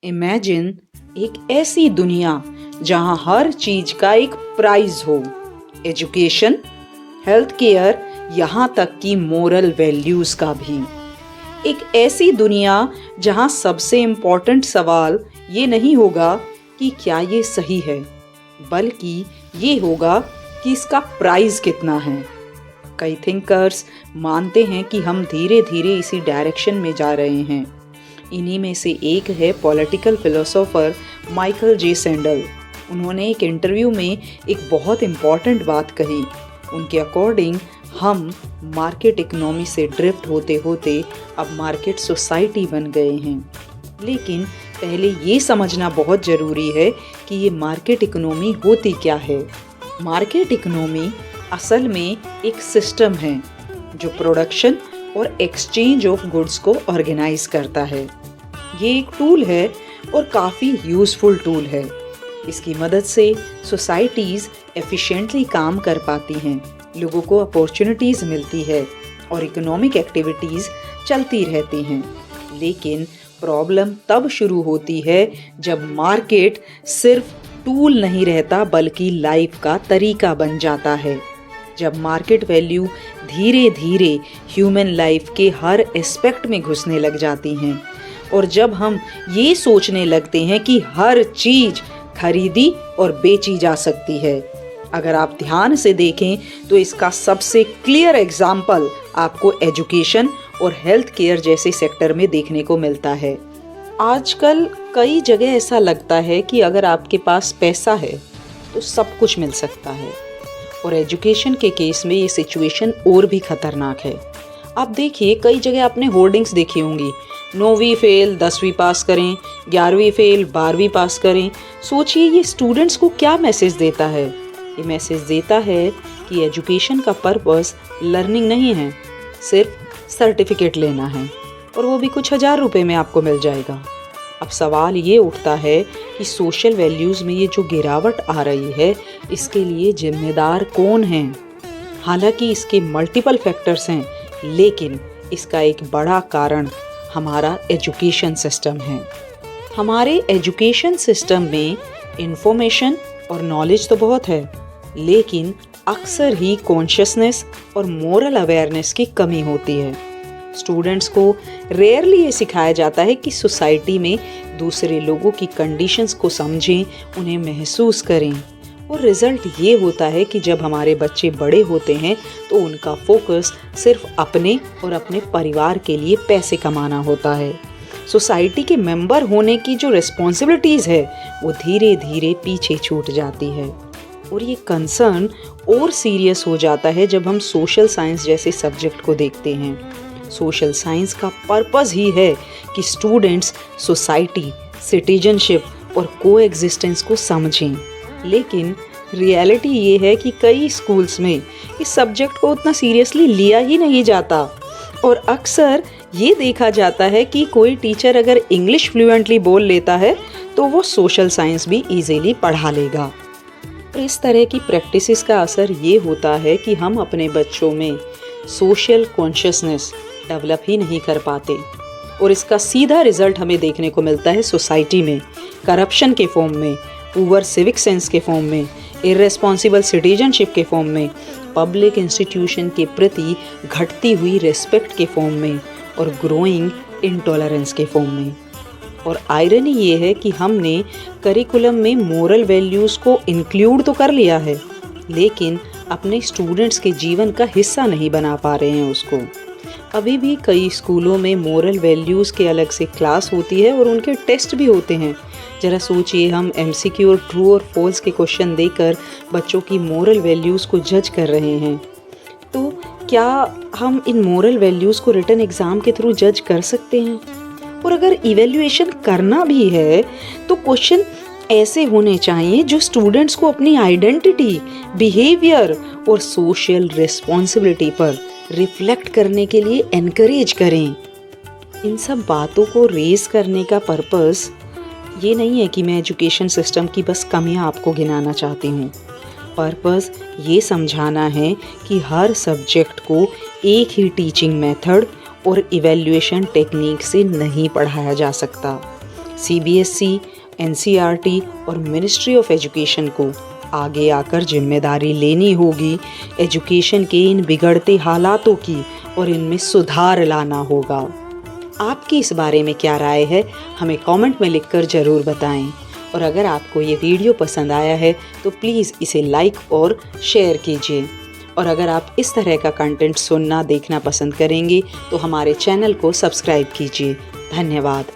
Imagine एक ऐसी दुनिया जहां हर चीज का एक प्राइस हो। एजुकेशन, हेल्थ केयर, यहाँ तक कि मोरल वैल्यूज का भी। एक ऐसी दुनिया जहां सबसे इम्पोर्टेंट सवाल ये नहीं होगा कि क्या ये सही है, बल्कि ये होगा कि इसका प्राइस कितना है। कई थिंकर्स मानते हैं कि हम धीरे धीरे इसी डायरेक्शन में जा रहे हैं। इन्हीं में से एक है political philosopher Michael J sandal. उन्होंने एक इंटरव्यू में एक बहुत इम्पॉर्टेंट बात कही। उनके अकॉर्डिंग हम मार्केट इकोनॉमी से ड्रिफ्ट होते होते अब मार्केट सोसाइटी बन गए हैं। लेकिन पहले ये समझना बहुत ज़रूरी है कि ये मार्केट इकोनॉमी होती क्या है। मार्केट इकोनॉमी असल में एक सिस्टम है जो प्रोडक्शन और एक्सचेंज ऑफ गुड्स को ऑर्गेनाइज करता है। ये एक टूल है और काफ़ी यूज़फुल टूल है। इसकी मदद से सोसाइटीज़ एफिशिएंटली काम कर पाती हैं, लोगों को अपॉर्चुनिटीज़ मिलती है और इकोनॉमिक एक्टिविटीज़ चलती रहती हैं। लेकिन प्रॉब्लम तब शुरू होती है जब मार्केट सिर्फ टूल नहीं रहता बल्कि लाइफ का तरीका बन जाता है। जब मार्केट वैल्यू धीरे धीरे ह्यूमन लाइफ के हर एस्पेक्ट में घुसने लग जाती हैं और जब हम ये सोचने लगते हैं कि हर चीज़ खरीदी और बेची जा सकती है। अगर आप ध्यान से देखें तो इसका सबसे क्लियर एग्जाम्पल आपको एजुकेशन और हेल्थ केयर जैसे सेक्टर में देखने को मिलता है। आजकल कई जगह ऐसा लगता है कि अगर आपके पास पैसा है तो सब कुछ मिल सकता है, और एजुकेशन के केस में ये सिचुएशन और भी खतरनाक है। आप देखिए, कई जगह आपने होर्डिंग्स देखी होंगी, 9वीं फेल 10वीं पास करें, 11वीं फेल 12वीं पास करें। सोचिए ये स्टूडेंट्स को क्या मैसेज देता है। ये मैसेज देता है कि एजुकेशन का पर्पस लर्निंग नहीं है, सिर्फ सर्टिफिकेट लेना है, और वो भी कुछ हज़ार रुपए में आपको मिल जाएगा। अब सवाल ये उठता है कि सोशल वैल्यूज़ में ये जो गिरावट आ रही है, इसके लिए जिम्मेदार कौन है। हालांकि इसके मल्टीपल फैक्टर्स हैं, लेकिन इसका एक बड़ा कारण हमारा एजुकेशन सिस्टम है। हमारे एजुकेशन सिस्टम में इंफॉर्मेशन और नॉलेज तो बहुत है, लेकिन अक्सर ही कॉन्शियसनेस और मोरल अवेयरनेस की कमी होती है। स्टूडेंट्स को रेयरली ये सिखाया जाता है कि सोसाइटी में दूसरे लोगों की कंडीशंस को समझें, उन्हें महसूस करें। और रिज़ल्ट ये होता है कि जब हमारे बच्चे बड़े होते हैं तो उनका फोकस सिर्फ अपने और अपने परिवार के लिए पैसे कमाना होता है। सोसाइटी के मेंबर होने की जो रिस्पॉन्सिबिलिटीज़ है वो धीरे धीरे पीछे छूट जाती है। और ये कंसर्न और सीरियस हो जाता है जब हम सोशल साइंस जैसे सब्जेक्ट को देखते हैं। सोशल साइंस का पर्पस ही है कि स्टूडेंट्स सोसाइटी, सिटीजनशिप और कोएग्जिस्टेंस को समझें। लेकिन रियलिटी ये है कि कई स्कूल्स में इस सब्जेक्ट को उतना सीरियसली लिया ही नहीं जाता, और अक्सर ये देखा जाता है कि कोई टीचर अगर इंग्लिश फ्लुएंटली बोल लेता है तो वो सोशल साइंस भी इजीली पढ़ा लेगा। और इस तरह की प्रैक्टिसेस का असर ये होता है कि हम अपने बच्चों में सोशल कॉन्शियसनेस डेवलप ही नहीं कर पाते, और इसका सीधा रिजल्ट हमें देखने को मिलता है सोसाइटी में करप्शन के फॉर्म में, पुअर सिविक सेंस के फॉर्म में, इर्रेस्पॉन्सिबल सिटीजनशिप के फॉर्म में, पब्लिक इंस्टीट्यूशन के प्रति घटती हुई रिस्पेक्ट के फॉर्म में, और ग्रोइंग इंटॉलरेंस के फॉर्म में। और आयरनी ये है कि हमने करिकुलम में मोरल वैल्यूज़ को इंक्लूड तो कर लिया है, लेकिन अपने स्टूडेंट्स के जीवन का हिस्सा नहीं बना पा रहे हैं उसको। अभी भी कई स्कूलों में मोरल वैल्यूज़ के अलग से क्लास होती है और उनके टेस्ट भी होते हैं। ज़रा सोचिए, हम MCQ और ट्रू और फॉल्स के क्वेश्चन देकर बच्चों की मोरल वैल्यूज़ को जज कर रहे हैं। तो क्या हम इन मोरल वैल्यूज़ को रिटन एग्ज़ाम के थ्रू जज कर सकते हैं? और अगर इवैल्यूएशन करना भी है तो क्वेश्चन ऐसे होने चाहिए जो स्टूडेंट्स को अपनी आइडेंटिटी, बिहेवियर और सोशल रिस्पॉन्सिबिलिटी पर रिफ्लेक्ट करने के लिए एनकरेज करें। इन सब बातों को रेज करने का पर्पस ये नहीं है कि मैं एजुकेशन सिस्टम की बस कमियां आपको गिनाना चाहती हूँ। पर्पस ये समझाना है कि हर सब्जेक्ट को एक ही टीचिंग मेथड और इवैल्यूएशन टेक्निक से नहीं पढ़ाया जा सकता। CBSE, NCERT और मिनिस्ट्री ऑफ एजुकेशन को आगे आकर जिम्मेदारी लेनी होगी एजुकेशन के इन बिगड़ते हालातों की और इनमें सुधार लाना होगा। आपकी इस बारे में क्या राय है, हमें कमेंट में लिखकर ज़रूर बताएं। और अगर आपको ये वीडियो पसंद आया है तो प्लीज़ इसे लाइक और शेयर कीजिए। और अगर आप इस तरह का कंटेंट सुनना देखना पसंद करेंगे तो हमारे चैनल को सब्सक्राइब कीजिए। धन्यवाद।